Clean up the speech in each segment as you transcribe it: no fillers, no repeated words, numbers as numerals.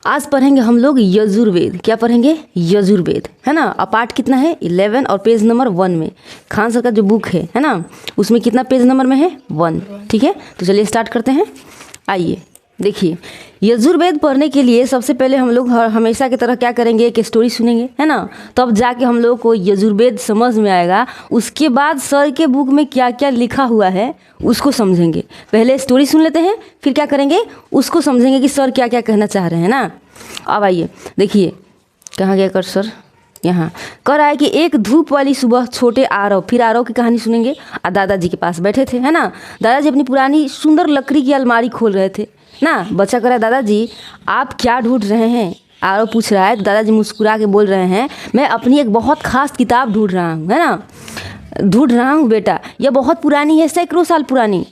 आज पढ़ेंगे हम लोग यजुर्वेद। क्या पढ़ेंगे? यजुर्वेद, है ना। और पार्ट कितना है? 11 और पेज नंबर 1 में। खान सर का जो बुक है ना, उसमें कितना पेज नंबर में है? 1। ठीक है, तो चलिए स्टार्ट करते हैं। आइए देखिए, यजुर्वेद पढ़ने के लिए सबसे पहले हम लोग हमेशा की तरह क्या करेंगे? एक स्टोरी सुनेंगे, है ना। तब जाके हम लोग को यजुर्वेद समझ में आएगा। उसके बाद सर के बुक में क्या क्या लिखा हुआ है उसको समझेंगे। पहले स्टोरी सुन लेते हैं, फिर क्या करेंगे? उसको समझेंगे कि सर क्या क्या कहना चाह रहे हैं ना। अब आइए देखिए, कहाँ गया कर सर? यहाँ कह रहा है कि एक धूप वाली सुबह छोटे आरव, फिर आरव की कहानी सुनेंगे। और दादाजी के पास बैठे थे, है ना। दादाजी अपनी पुरानी सुंदर लकड़ी की अलमारी खोल रहे थे ना। बच्चा कह रहा है, दादाजी आप क्या ढूंढ रहे हैं? आरव पूछ रहा है। दादाजी मुस्कुरा के बोल रहे हैं, मैं अपनी एक बहुत खास किताब ढूंढ रहा हूँ, है ना। ढूंढ रहा हूँ बेटा, यह बहुत पुरानी है, सैकड़ों साल पुरानी।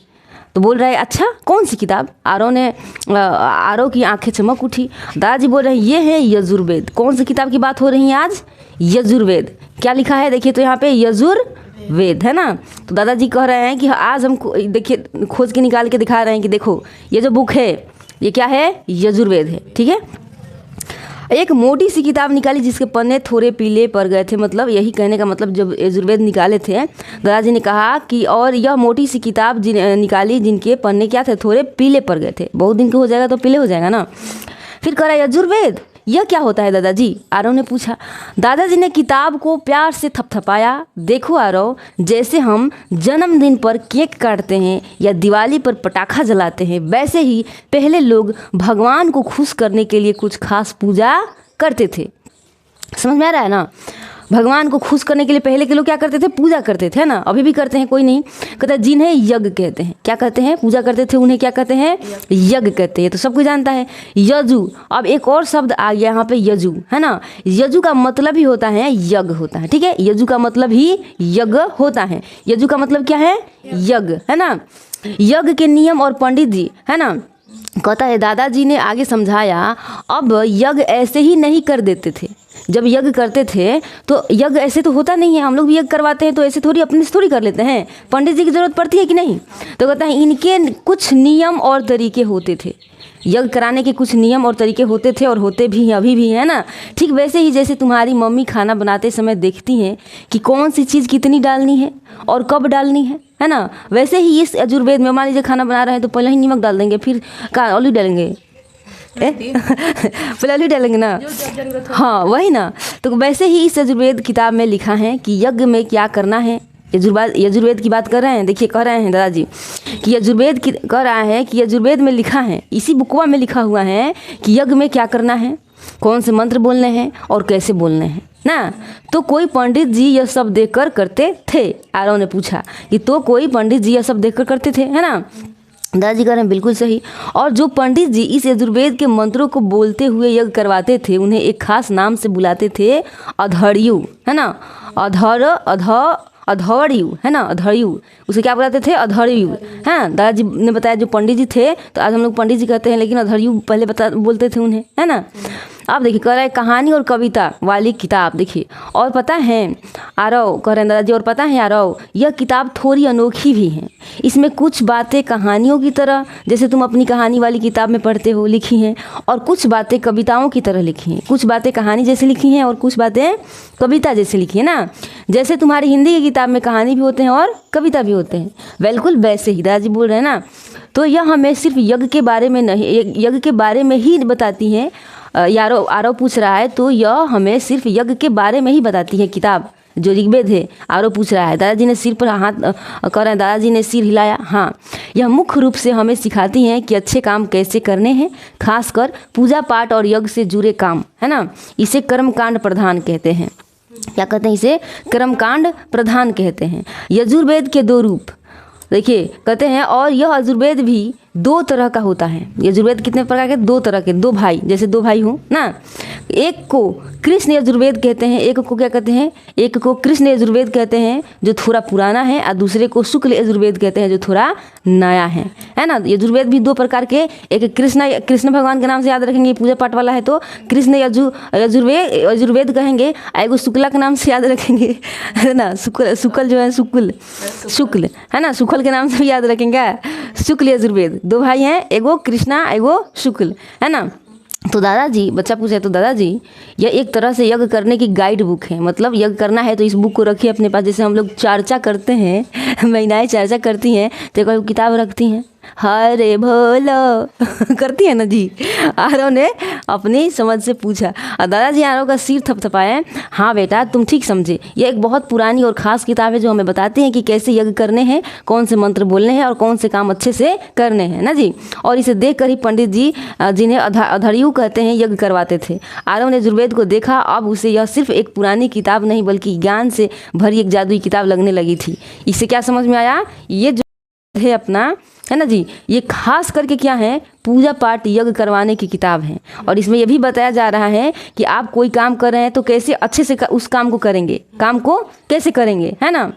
तो बोल रहा है, अच्छा कौन सी किताब? आरव की आंखें चमक उठी। दादाजी बोल रहे हैं, ये है यजुर्वेद। कौन सी किताब की बात हो रही है आज? यजुर्वेद। क्या लिखा है देखिए तो यहाँ पे यजुर्वेद, है ना। तो दादाजी कह रहे हैं कि आज हम देखिए खोज के निकाल के दिखा रहे हैं कि देखो ये जो बुक है ये क्या है? यजुर्वेद है। ठीक है, एक मोटी सी किताब निकाली जिसके पन्ने थोड़े पीले पड़ गए थे। मतलब यही कहने का मतलब, जब यजुर्वेद निकाले थे दादाजी ने कहा कि और यह मोटी सी किताब निकाली जिनके पन्ने क्या थे? थोड़े पीले पड़ गए थे। बहुत दिन के हो जाएगा तो पीले हो जाएगा ना। फिर कह रहा है, यजुर्वेद यह क्या होता है दादाजी? आरव ने पूछा। दादाजी ने किताब को प्यार से थपथपाया। देखो आरव, जैसे हम जन्मदिन पर केक काटते हैं या दिवाली पर पटाखा जलाते हैं, वैसे ही पहले लोग भगवान को खुश करने के लिए कुछ खास पूजा करते थे। समझ में आ रहा है ना? भगवान को खुश करने के लिए पहले के लोग क्या करते थे? पूजा करते थे, है ना। अभी भी करते हैं, कोई नहीं कहता। जिन्हें यज्ञ कहते हैं, क्या कहते हैं? पूजा करते थे, उन्हें क्या कहते हैं? यज्ञ कहते हैं। तो सब कोई जानता है यजु। अब एक और शब्द आ गया यहाँ पे, यजु, है ना। यजु का मतलब ही होता है यज्ञ होता है। ठीक है, यजु का मतलब ही यज्ञ होता है। यजु का मतलब क्या है? यज्ञ, है ना। यज्ञ के नियम और पंडित जी, है ना। कहता है, दादाजी ने आगे समझाया, अब यज्ञ ऐसे ही नहीं कर देते थे। जब यज्ञ करते थे तो यज्ञ ऐसे तो होता नहीं है। हम लोग भी यज्ञ करवाते हैं तो ऐसे थोड़ी अपने से थोड़ी कर लेते हैं। पंडित जी की जरूरत पड़ती है कि नहीं? तो कहता है, इनके कुछ नियम और तरीके होते थे। यज्ञ कराने के कुछ नियम और तरीके होते थे और होते भी हैं, अभी भी है ना। ठीक वैसे ही जैसे तुम्हारी मम्मी खाना बनाते समय देखती हैं कि कौन सी चीज़ कितनी डालनी है और कब डालनी है ना। वैसे ही इस यजुर्वेद में मान लीजिए खाना बना रहे हैं तो पहले ही नमक डाल देंगे, फिर ऑलिव डालेंगे, पहले ऑलिव डालेंगे ना। हाँ वही ना। तो वैसे ही इस यजुर्वेद किताब में लिखा है कि यज्ञ में क्या करना है। यजुर्वेद की बात कर रहे हैं। देखिए कह रहे हैं दादाजी कि यजुर्वेद की कह रहा है कि यजुर्वेद में लिखा है, इसी बुकवा में लिखा हुआ है कि यज्ञ में क्या करना है, कौन से मंत्र बोलने हैं और कैसे बोलने हैं ना। तो कोई पंडित जी यह सब देखकर करते थे? आरव ने पूछा कि तो कोई पंडित जी यह सब देखकर करते थे, है ना। दादाजी कह रहे हैं, बिल्कुल सही। और जो पंडित जी इस यजुर्वेद के मंत्रों को बोलते हुए यज्ञ करवाते थे, उन्हें एक खास नाम से बुलाते थे, अधर्यु, है ना। अधर्यु, है ना। अधर्यु, उसे क्या बुलाते थे? अधर्यु, है। दादाजी ने बताया जो पंडित जी थे, तो आज हम लोग पंडित जी कहते हैं, लेकिन अधर्यु पहले बोलते थे उन्हें, है ना। अब देखिए कह रहा है, कहानी और कविता वाली किताब। देखिए, और पता है आरव, कह रहे हैं दादाजी, और पता है आरव, यह किताब थोड़ी अनोखी भी है। इसमें कुछ बातें कहानियों की तरह, जैसे तुम अपनी कहानी वाली किताब में पढ़ते हो, लिखी हैं, और कुछ बातें कविताओं की तरह लिखी हैं। कुछ बातें कहानी जैसे लिखी हैं और कुछ बातें कविता जैसे लिखी है ना। जैसे तुम्हारी हिंदी की किताब में कहानी भी होते हैं और कविता भी होते हैं, बिल्कुल वैसे ही दादाजी बोल रहे हैं ना। तो यह हमें सिर्फ यज्ञ के बारे में नहीं, यज्ञ के बारे में ही बताती हैं। आरव पूछ रहा है, तो यह हमें सिर्फ यज्ञ के बारे में ही बताती है किताब जो ऋग्वेद है? आरव पूछ रहा है। दादाजी ने सिर पर हाथ कर रहे हैं, दादाजी ने सिर हिलाया। हाँ, यह मुख्य रूप से हमें सिखाती हैं कि अच्छे काम कैसे करने हैं, खासकर पूजा पाठ और यज्ञ से जुड़े काम, है ना। इसे कर्मकांड प्रधान कहते हैं। क्या कहते हैं? इसे कर्मकांड प्रधान कहते हैं। यजुर्वेद के 2 रूप देखिए कहते हैं, और यह यजुर्वेद भी 2 तरह का होता है। यजुर्वेद कितने प्रकार के? 2 तरह के। 2 भाई, जैसे 2 भाई हो ना। एक को कृष्ण यजुर्वेद कहते हैं, एक को क्या कहते हैं? एक को कृष्ण यजुर्वेद कहते हैं जो थोड़ा पुराना है, और दूसरे को शुक्ल यजुर्वेद कहते हैं जो थोड़ा नया है ना। यजुर्वेद भी 2 प्रकार के, एक कृष्ण भगवान के नाम से याद रखेंगे, पूजा पाठ वाला है तो कृष्ण यजुर्वेद कहेंगे। एगो शुक्ला के नाम से याद रखेंगे, है ना। शुक्ल जो है शुक्ल, है ना। शुक्ल के नाम से भी याद रखेंगे, शुक्ल यजुर्वेद। 2 भाई हैं, एगो कृष्णा एगो शुक्ल, है ना। तो दादाजी, बच्चा पूछे तो दादाजी यह एक तरह से यज्ञ करने की गाइड बुक है, मतलब यज्ञ करना है तो इस बुक को रखिए अपने पास। जैसे हम लोग चर्चा करते हैं महिलाएं चर्चा करती हैं तो कोई किताब रखती हैं, हरे भोलो करती है ना जी। आरव ने अपनी समझ से पूछा और दादाजी आरव का सिर थपथपाए, हाँ बेटा तुम ठीक समझे, ये एक बहुत पुरानी और ख़ास किताब है जो हमें बताती है कि कैसे यज्ञ करने हैं, कौन से मंत्र बोलने हैं और कौन से काम अच्छे से करने हैं ना जी। और इसे देख कर ही पंडित जी, जिन्हें अधर्यु कहते हैं, यज्ञ करवाते थे। आरव ने यजुर्वेद को देखा, अब उसे यह सिर्फ एक पुरानी किताब नहीं बल्कि ज्ञान से भरी एक जादुई किताब लगने लगी थी। इससे क्या समझ में आया, ये जो है अपना, है ना जी, ये खास करके क्या है, पूजा पाठ यज्ञ करवाने की किताब है। और इसमें यह भी बताया जा रहा है कि आप कोई काम कर रहे हैं तो कैसे अच्छे से उस काम को करेंगे, काम को कैसे करेंगे, है ना,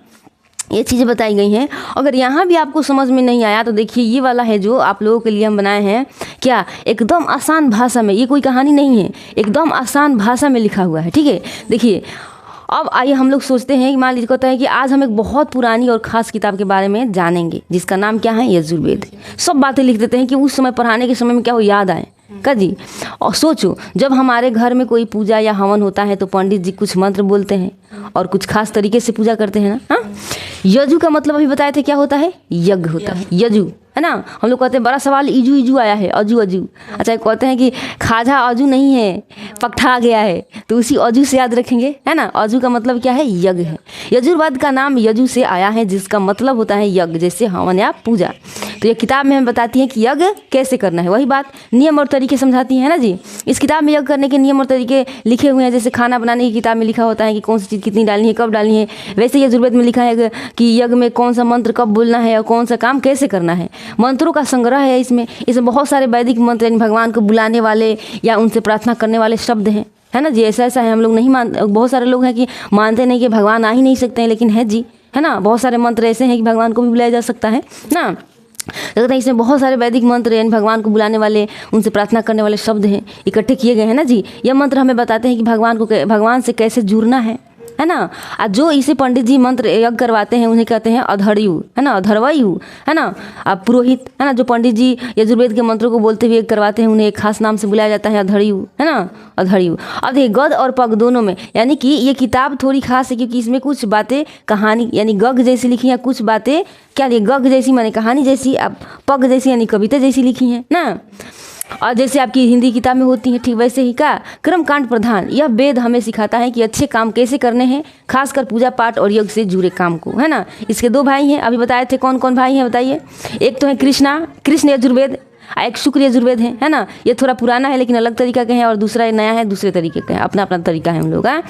ये चीज़ें बताई गई हैं। अगर यहाँ भी आपको समझ में नहीं आया तो देखिए ये वाला है जो आप लोगों के लिए हम बनाए हैं, क्या एकदम आसान भाषा में, ये कोई कहानी नहीं है, एकदम आसान भाषा में लिखा हुआ है, ठीक है। देखिए अब आइए हम लोग सोचते हैं, मान लीजिए कहता है कि आज हम एक बहुत पुरानी और ख़ास किताब के बारे में जानेंगे जिसका नाम क्या है, यजुर्वेद। सब बातें लिख देते हैं कि उस समय पढ़ाने के समय में क्या हो, याद आए का जी। और सोचो जब हमारे घर में कोई पूजा या हवन होता है तो पंडित जी कुछ मंत्र बोलते हैं और कुछ खास तरीके से पूजा करते हैं ना। हाँ, यजु का मतलब अभी बताए थे क्या होता है, यज्ञ होता है, यजु, है ना। हम लोग कहते हैं बड़ा सवाल, इजू इजू आया है, अजू अजू। अच्छा कहते हैं कि खाजा अजू नहीं है, पकठा गया है, तो उसी अजू से याद रखेंगे, है ना। अजू का मतलब क्या है, यज्ञ है। यजुर्वेद का नाम यजु से आया है जिसका मतलब होता है यज्ञ, जैसे हवन या पूजा। तो ये किताब में हमें बताती है कि यज्ञ कैसे करना है, वही बात नियम और तरीके समझाती है ना जी। इस किताब में यज्ञ करने के नियम और तरीके लिखे हुए हैं, जैसे खाना बनाने की किताब में लिखा होता है कि कौन सी चीज़ कितनी डालनी है, कब डालनी है। वैसे यजुर्वेद में लिखा है कि यज्ञ में कौन सा मंत्र कब बोलना है और कौन सा काम कैसे करना है। मंत्रों का संग्रह है इसमें बहुत सारे वैदिक मंत्र, यानी भगवान को बुलाने वाले या उनसे प्रार्थना करने वाले शब्द हैं, है ना जी। ऐसा है, हम लोग नहीं मानते, बहुत सारे लोग हैं कि मानते नहीं कि भगवान आ ही नहीं सकते हैं, लेकिन है जी, है ना। बहुत सारे मंत्र ऐसे हैं कि भगवान को भी बुलाया जा सकता है ना। लगता है इसमें बहुत सारे वैदिक मंत्र यानी भगवान को बुलाने वाले, उनसे प्रार्थना करने वाले शब्द हैं, इकट्ठे किए गए हैं ना जी। यह मंत्र हमें बताते हैं कि भगवान से कैसे जुड़ना है ना। और जो इसे पंडित जी मंत्र यज्ञ करवाते हैं उन्हें कहते हैं अधर्यु, है ना, अधर्वयु, है ना। अब पुरोहित, है ना, जो पंडित जी यजुर्वेद के मंत्रों को बोलते हुए करवाते हैं उन्हें एक खास नाम से बुलाया जाता है, अधर्यु, है ना, अधर्यु। अब देखिए गद और पग दोनों में, यानी कि ये किताब थोड़ी खास है क्योंकि इसमें कुछ बातें कहानी यानी गग जैसी लिखी हैं, कुछ बातें क्या गग जैसी माने कहानी जैसी, अब पग जैसी यानी कविता जैसी लिखी हैं ना। और जैसे आपकी हिंदी किताब में होती है ठीक वैसे ही का कर्म कांड प्रधान, यह वेद हमें सिखाता है कि अच्छे काम कैसे करने हैं, खासकर पूजा पाठ और यज्ञ से जुड़े काम को, है ना। इसके दो भाई हैं, अभी बताए थे, कौन कौन भाई हैं बताइए। एक तो है कृष्ण यजुर्वेद, एक शुक्र यजुर्वेद है ना। ये थोड़ा पुराना है लेकिन अलग तरीका के हैं, और दूसरा नया है, दूसरे तरीके का है, अपना अपना तरीका है हम लोग का।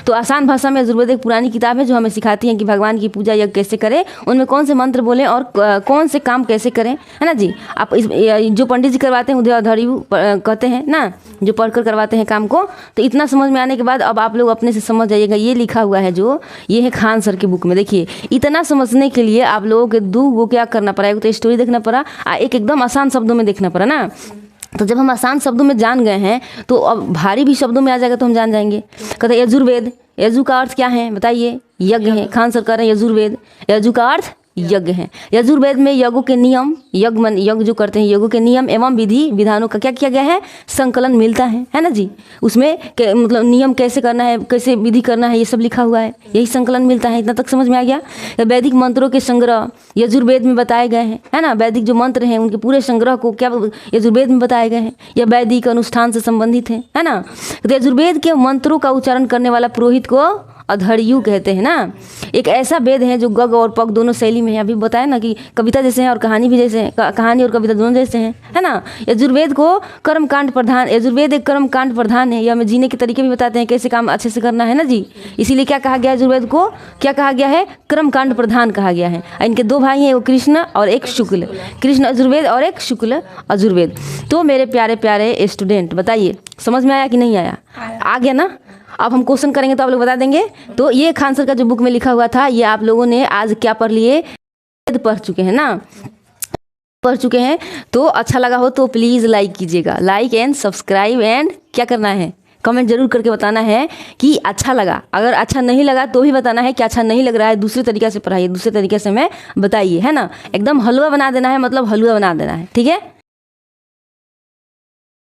तो आसान भाषा में यजुर्वेद एक पुरानी किताब है जो हमें सिखाती है कि भगवान की पूजा यज्ञ कैसे करें, उनमें कौन से मंत्र बोलें और कौन से काम कैसे करें, है ना जी। आप जो पंडित जी करवाते हैं उन्हें अधर्यु कहते हैं ना, जो पढ़कर करवाते हैं काम को। तो इतना समझ में आने के बाद अब आप लोग अपने से समझ जाइएगा, ये लिखा हुआ है जो ये है खान सर की बुक में। देखिए इतना समझने के लिए आप लोगों के वो क्या करना पड़ा, तो स्टोरी देखना पड़ा, एक एकदम आसान शब्दों में देखना पड़ा ना। तो जब हम आसान शब्दों में जान गए हैं तो अब भारी भी शब्दों में आ जाएगा तो हम जान जाएंगे। कहते यजुर्वेद, यजु का अर्थ क्या है बताइए, यज्ञ है। खान सर कह रहे हैं यजुर्वेद, यजु का अर्थ यज्ञ है। यजुर्वेद में यज्ञों के नियम, यज्ञ जो करते हैं यज्ञों के नियम एवं विधि विधानों का क्या किया गया है, संकलन मिलता है ना जी। उसमें मतलब नियम कैसे करना है, कैसे विधि करना है, ये सब लिखा हुआ है, यही संकलन मिलता है। इतना तक समझ में आ गया। वैदिक मंत्रों के संग्रह यजुर्वेद में बताए गए हैं, है ना। वैदिक जो मंत्र हैं उनके पूरे संग्रह को क्या यजुर्वेद में बताए गए हैं, यह वैदिक अनुष्ठान से संबंधित है ना। तो यजुर्वेद के मंत्रों का उच्चारण करने वाला पुरोहित को अधर्यु कहते हैं ना। एक ऐसा वेद है जो गग और पग दोनों शैली में है। अभी बताया ना कि कविता जैसे हैं और कहानी भी जैसे हैं, कहानी और कविता दोनों जैसे हैं, है ना। यजुर्वेद को कर्मकांड प्रधान, यजुर्वेद एक कर्मकांड प्रधान है। यह हमें जीने के तरीके भी बताते हैं, कैसे काम अच्छे से करना है ना जी। इसीलिए क्या कहा गया, यजुर्वेद को क्या कहा गया है, कर्मकांड प्रधान कहा गया है। इनके दो भाई हैं, वो कृष्ण और एक शुक्ल, कृष्ण यजुर्वेद और एक शुक्ल यजुर्वेद। तो मेरे प्यारे प्यारे स्टूडेंट बताइए समझ में आया कि नहीं आया, आ गया ना। अब हम क्वेश्चन करेंगे तो आप लोग बता देंगे। तो ये खान सर का जो बुक में लिखा हुआ था ये आप लोगों ने आज क्या पढ़ लिए, पढ़ चुके हैं ना, पढ़ चुके हैं। तो अच्छा लगा हो तो प्लीज़ लाइक कीजिएगा, लाइक एंड सब्सक्राइब एंड क्या करना है, कमेंट जरूर करके बताना है कि अच्छा लगा। अगर अच्छा नहीं लगा तो भी बताना है कि अच्छा नहीं लग रहा है, दूसरे तरीके से पढ़ाइए, दूसरे तरीके से मैं बताइए, है ना। एकदम हलवा बना देना है, मतलब हलवा बना देना है, ठीक है।